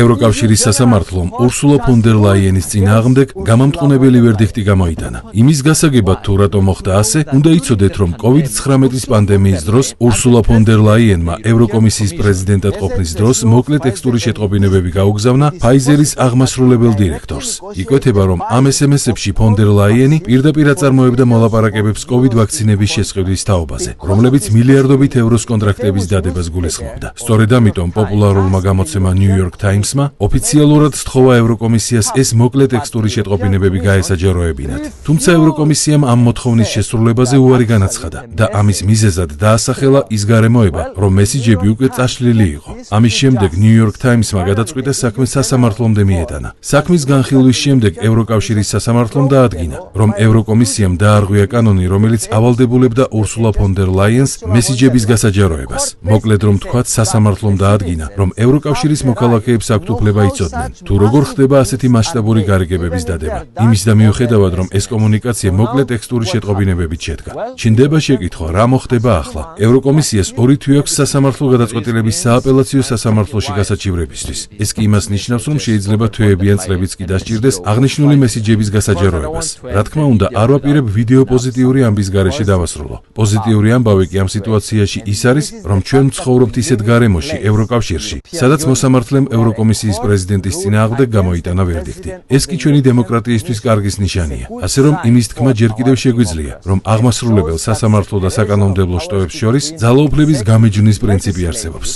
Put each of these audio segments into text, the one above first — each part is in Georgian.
ევროკავშირის სასამართლომ ურსულა ფონ დერ ლაიენის წინააღმდეგ გამამტყუნებელი ვერდიქტი გამოიტანა. იმის გასაგებად თუ რატომ მოხდა ასე, უნდა იცოდეთ, რომ COVID-19 პანდემიის დროს ურსულა ფონ დერ ლაიენმა ევროკომისიის პრეზიდენტად ყოფნის დროს მოკლე ტექსტური შეტყობინებები გაუგზავნა Pfizer-ის აღმასრულებელ დირექტორს. იკვეთება, რომ ამ SMS-ებში ფონ დერ ლაიენი პირდაპირ აწარმოებდა მოლაპარაკებებს COVID ვაქცინების შესყიდვის თაობაზე, რომლებიც მილიარდობით ევროს კონტრაქტების დადებას გულისხმობდა. სწორედ ამიტომ პოპულარულმა გამოცემა New York Times-მა ოფიციალურად სთხოვა ევროკომისიას ეს მოკლე ტექსტური შეტყობინებები გაესაჯაროებინათ. თუმცა ევროკომისიამ ამ მოთხოვნის შესრულებაზე უარი განაცხადა და ამის მიზეზად დაასახელა ის გარემოება, რომ მესიჯები უკვე წაშლილი იყო. ამის შემდეგ New York Times-მა გადაწყვიტა საქმე სასამართლომდე მიეტანა. საქმის განხილვის შემდეგ ევროკავშირის სასამართლომ დაადგინა, რომ ევროკომისიამ დაარღვია კანონი, რომელიც ავალდებულებდა ურსულა ფონ დერ ლაიენს მესიჯების გასაჯაროებას. მოკლედ რომ თქვათ, სასამართლომ დაადგინა, რომ ევროკავშირის მოქალაქეებს აქვთ უფლება იცოდნენ, თუ როგორ ხდება ასეთი მასშტაბური გარიგებების დადება. იმის და მიუხედავად, რომ ეს კომუნიკაცია მოკლე ტექსტური შეტყობინებებით შედგა. ჩნდება შეკითხვა, რა მოხდება ახლა. ევროკომისიას 2 თვე აქვს სასამართლო გადაწყვეტილების სააპელაციო სასამართლოში გასაჩივრებისთვის. ეს კი იმას ნიშნავს, რომ შეიძლება თვეები ან წლებიც კი დასჭირდეს აღნიშნული მესიჯების გასაჯაროებას. რა თქმა უნდა, არ ვაპირებ ვიდეო პოზიტიური ამბის გარეშე დავასრულო. პოზიტიური ამბავი კი ამ სიტუაციაში ის არის, რომ ჩვენ ვცხოვრობთ ისეთ გარემოში ევროკავშირში, სადაც მოსამართლემ ევროკომისიის პრეზიდენტის წინააღმდეგ გამოიტანა ვერდიქტი. ეს კი ჩვენი დემოკრატიისთვის კარგის ნიშანია. ასე რომ იმის თქმა ჯერ კიდევ შეგვიძლია, რომ აღმასრულებელ სასამართლო და საკანონმდებლო შტოებს შორის ძალაუფლების გამიჯვნის პრინციპი არსებობს.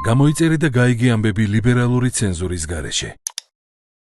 გამოიწერე და გაიგე ამბები ლიბერალური ცენზურის გარეშე.